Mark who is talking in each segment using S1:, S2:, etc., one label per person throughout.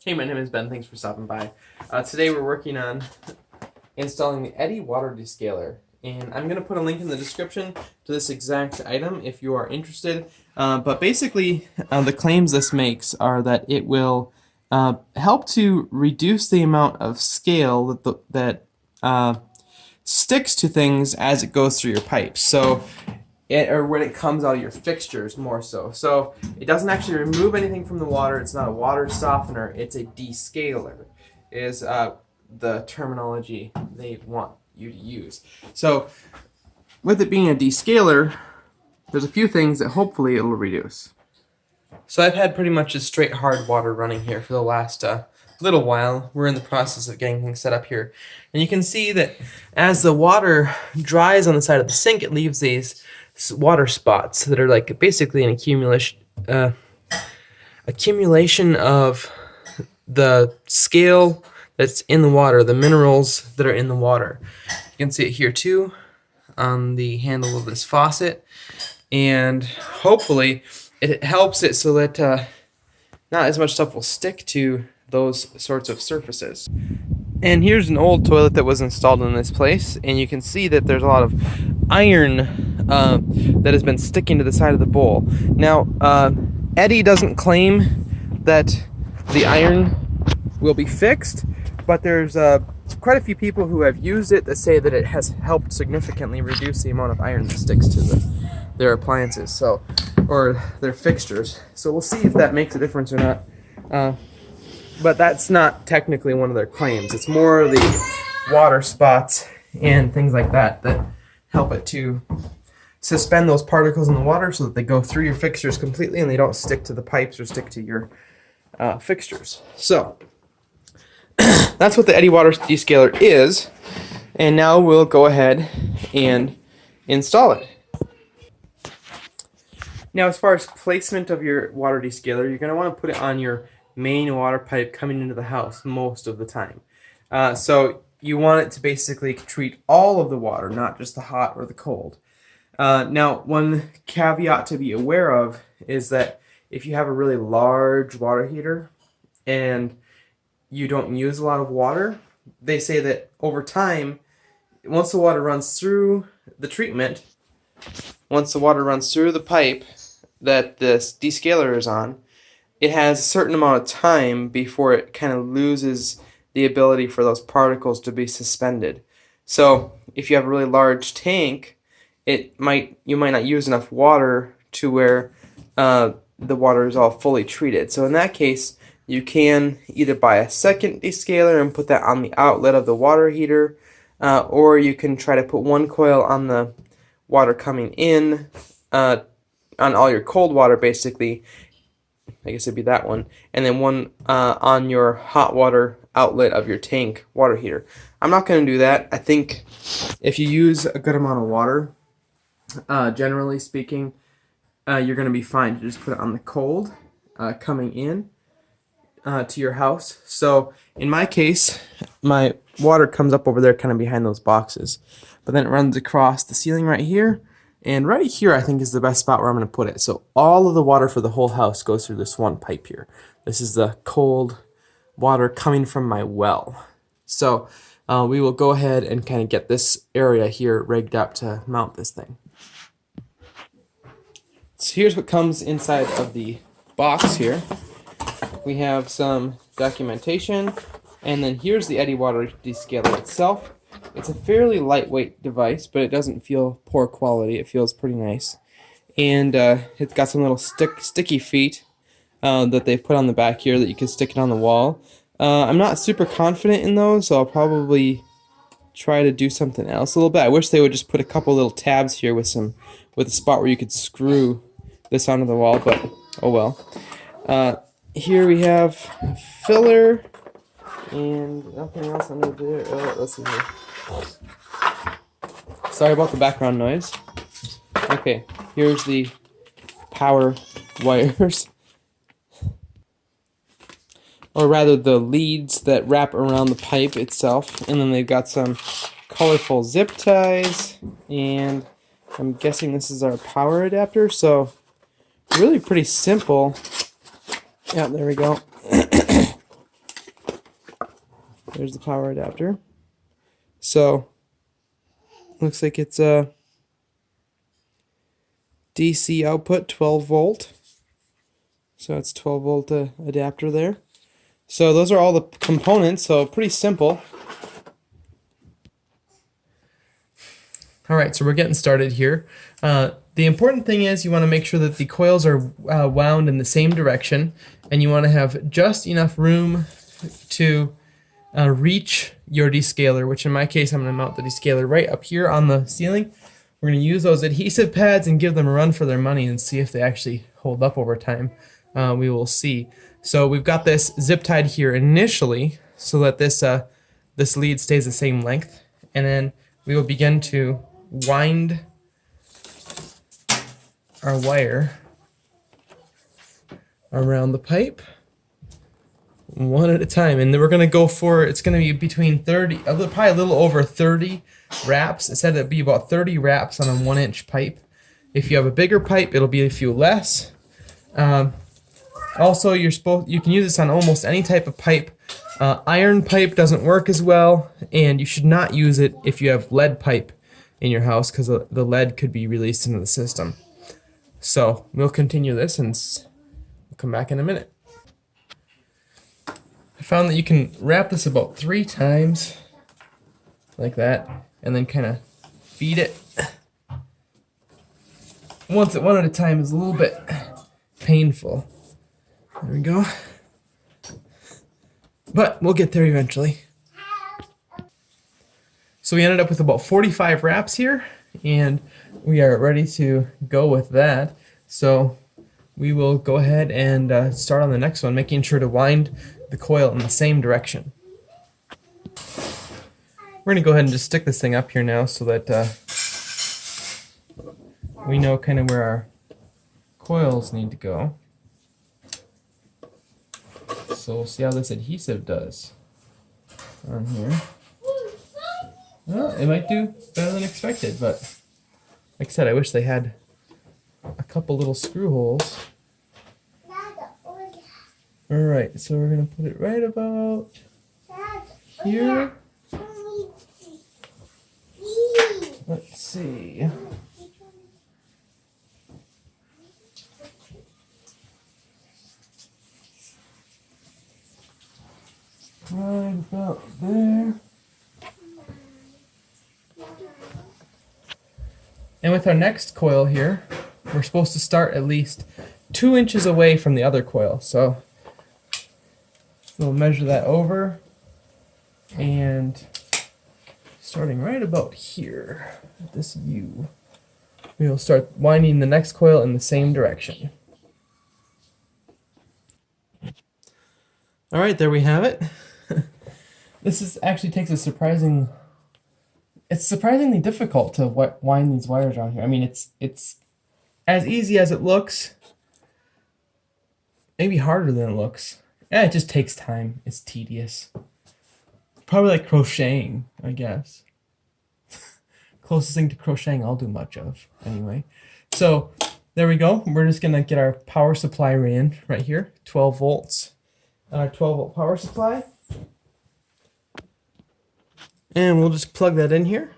S1: Hey, my name is Ben. Thanks for stopping by. Today we're working on installing the Eddy water descaler. And I'm going to put a link in the description to this exact item if you are interested. But basically, the claims this makes are that it will help to reduce the amount of scale that sticks to things as it goes through your pipes. So, or when it comes out of your fixtures more so. So it doesn't actually remove anything from the water. It's not a water softener. It's a descaler is the terminology they want you to use. So with it being a descaler, there's a few things that hopefully it will reduce. So I've had pretty much just straight hard water running here for the last little while. We're in the process of getting things set up here. And you can see that as the water dries on the side of the sink, it leaves these water spots that are like basically an accumulation of the scale that's in the water, the minerals that are in the water. You can see it here too on the handle of this faucet, and hopefully it helps it so that not as much stuff will stick to those sorts of surfaces. And here's an old toilet that was installed in this place, and you can see that there's a lot of iron that has been sticking to the side of the bowl. Now, Eddy doesn't claim that the iron will be fixed, but there's quite a few people who have used it that say that it has helped significantly reduce the amount of iron that sticks to their appliances, or their fixtures. So we'll see if that makes a difference or not. But that's not technically one of their claims. It's more the water spots and things like that that help it to suspend those particles in the water so that they go through your fixtures completely and they don't stick to the pipes or stick to your fixtures. So that's what the Eddy water descaler is, and now we'll go ahead and install it. Now, as far as placement of your water descaler, you're going to want to put it on your main water pipe coming into the house most of the time. So you want it to basically treat all of the water, not just the hot or the cold. Now, one caveat to be aware of is that if you have a really large water heater and you don't use a lot of water, they say that over time, once the water runs through the treatment, once the water runs through the pipe that this descaler is on, it has a certain amount of time before it kind of loses the ability for those particles to be suspended. So if you have a really large tank, you might not use enough water to where the water is all fully treated. So in that case, you can either buy a second descaler and put that on the outlet of the water heater, or you can try to put one coil on the water coming in, on all your cold water basically. I guess it'd be that one, and then one on your hot water outlet of your tank water heater. I'm not going to do that. I think if you use a good amount of water, generally speaking, you're going to be fine to just put it on the cold coming in to your house. So in my case, my water comes up over there kind of behind those boxes, but then it runs across the ceiling right here. And right here, I think, is the best spot where I'm going to put it. So all of the water for the whole house goes through this one pipe here. This is the cold water coming from my well. So we will go ahead and kind of get this area here rigged up to mount this thing. So here's what comes inside of the box here. We have some documentation, and then here's the Eddy water descaler itself. It's a fairly lightweight device, but it doesn't feel poor quality. It feels pretty nice. And it's got some little sticky feet that they've put on the back here that you can stick it on the wall. I'm not super confident in those, so I'll probably try to do something else a little bit. I wish they would just put a couple little tabs here with a spot where you could screw this onto the wall, but oh well. Here we have filler and nothing else under there. Let's see here. Sorry about the background noise. Okay, here's the power wires. Or rather the leads that wrap around the pipe itself. And then they've got some colorful zip ties. And I'm guessing this is our power adapter. So really pretty simple. Yeah, there we go. There's the power adapter. So looks like it's a DC output, 12 volt. So it's 12 volt adapter there. So those are all the components, so pretty simple. All right, so we're getting started here. The important thing is you want to make sure that the coils are wound in the same direction, and you want to have just enough room to reach your descaler, which in my case I'm going to mount the descaler right up here on the ceiling. We're going to use those adhesive pads and give them a run for their money and see if they actually hold up over time. We will see. So we've got this zip tied here initially so that this lead stays the same length, and then we will begin to wind our wire around the pipe one at a time, and then we're going to go for, it's going to be between 30, probably a little over 30 wraps. It said it'd be about 30 wraps on a 1-inch pipe. If you have a bigger pipe, it'll be a few less. Also, you can use this on almost any type of pipe. Iron pipe doesn't work as well, and you should not use it if you have lead pipe in your house, because the lead could be released into the system. So we'll continue this and we'll come back in a minute. I found that you can wrap this about 3 times like that, and then kind of feed it. One at a time is a little bit painful. There we go. But we'll get there eventually. So we ended up with about 45 wraps here, and we are ready to go with that. So we will go ahead and start on the next one, making sure to wind the coil in the same direction. We're going to go ahead and just stick this thing up here now so that we know kind of where our coils need to go. So we'll see how this adhesive does on here. Well, it might do better than expected, but like I said, I wish they had a couple little screw holes. Alright, so we're going to put it right about here. Let's see. Right about there. And with our next coil here, we're supposed to start at least 2 inches away from the other coil. So we'll measure that over, and starting right about here, at this view, we will start winding the next coil in the same direction. All right, there we have it. This actually takes a surprisingly difficult to wind these wires around here. I mean, it's as easy as it looks, maybe harder than it looks. Yeah, it just takes time. It's tedious. Probably like crocheting, I guess. Closest thing to crocheting I'll do much of, anyway. So there we go. We're just gonna get our power supply ran right here, 12 volts. Our 12 volt power supply. And we'll just plug that in here.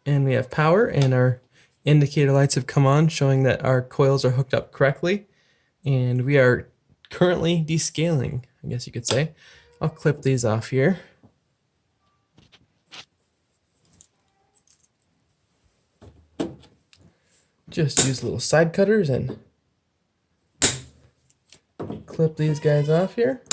S1: And we have power, and our indicator lights have come on, showing that our coils are hooked up correctly. And we are currently descaling, I guess you could say. I'll clip these off here. Just use little side cutters and clip these guys off here.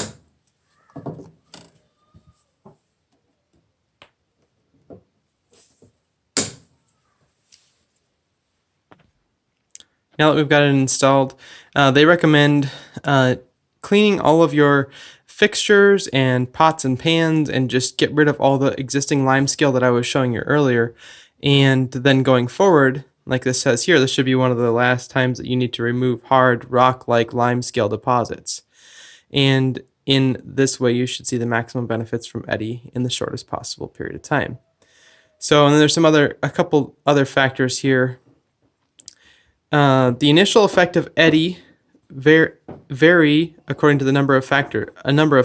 S1: Now that we've got it installed, they recommend cleaning all of your fixtures and pots and pans and just get rid of all the existing limescale that I was showing you earlier. And then going forward, like this says here, this should be one of the last times that you need to remove hard rock-like limescale deposits. And in this way, you should see the maximum benefits from Eddy in the shortest possible period of time. So, and then there's a couple other factors here. The initial effect of Eddy vary according to a number of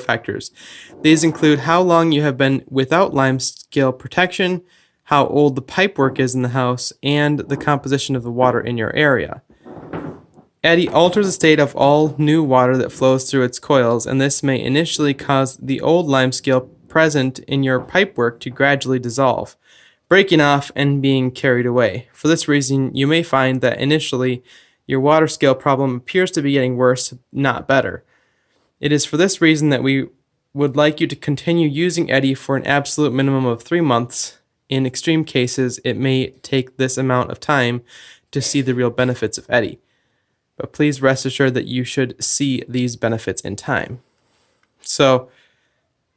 S1: factors. These include how long you have been without limescale protection, how old the pipework is in the house, and the composition of the water in your area. Eddy alters the state of all new water that flows through its coils, and this may initially cause the old limescale present in your pipework to gradually dissolve, breaking off and being carried away. For this reason, you may find that initially your water scale problem appears to be getting worse, not better. It is for this reason that we would like you to continue using Eddy for an absolute minimum of 3 months. In extreme cases, it may take this amount of time to see the real benefits of Eddy. But please rest assured that you should see these benefits in time. So,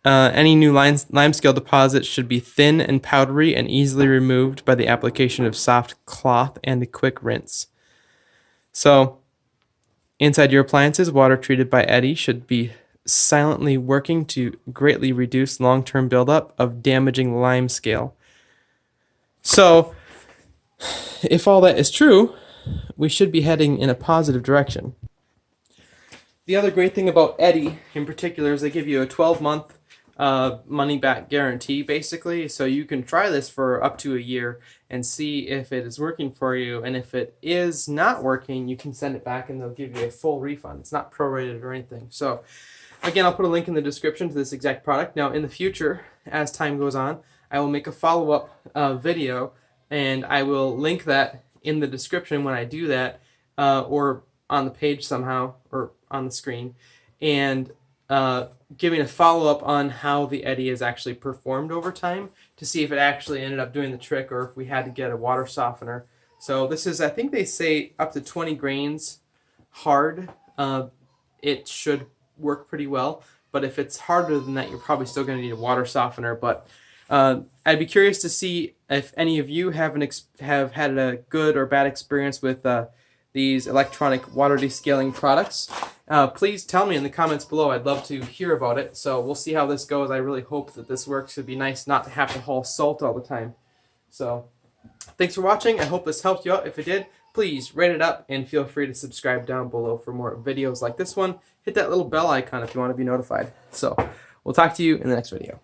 S1: any new limescale deposits should be thin and powdery and easily removed by the application of soft cloth and a quick rinse. So, inside your appliances, water treated by Eddy should be silently working to greatly reduce long-term buildup of damaging limescale. So, if all that is true, we should be heading in a positive direction. The other great thing about Eddy in particular is they give you a 12-month money-back guarantee, basically. So you can try this for up to a year and see if it is working for you. And if it is not working, you can send it back and they'll give you a full refund. It's not prorated or anything. So again, I'll put a link in the description to this exact product. Now, in the future, as time goes on, I will make a follow-up video, and I will link that in the description when I do that, or on the page somehow, or on the screen, and giving a follow-up on how the Eddy is actually performed over time to see if it actually ended up doing the trick or if we had to get a water softener. So this is, I think they say up to 20 grains hard. It should work pretty well, but if it's harder than that, you're probably still going to need a water softener. But I'd be curious to see if any of you have had a good or bad experience with these electronic water descaling products. Please tell me in the comments below. I'd love to hear about it. So we'll see how this goes. I really hope that this works. It'd be nice not to have to haul salt all the time. So thanks for watching. I hope this helped you out. If it did, please rate it up and feel free to subscribe down below for more videos like this one. Hit that little bell icon if you want to be notified. So we'll talk to you in the next video.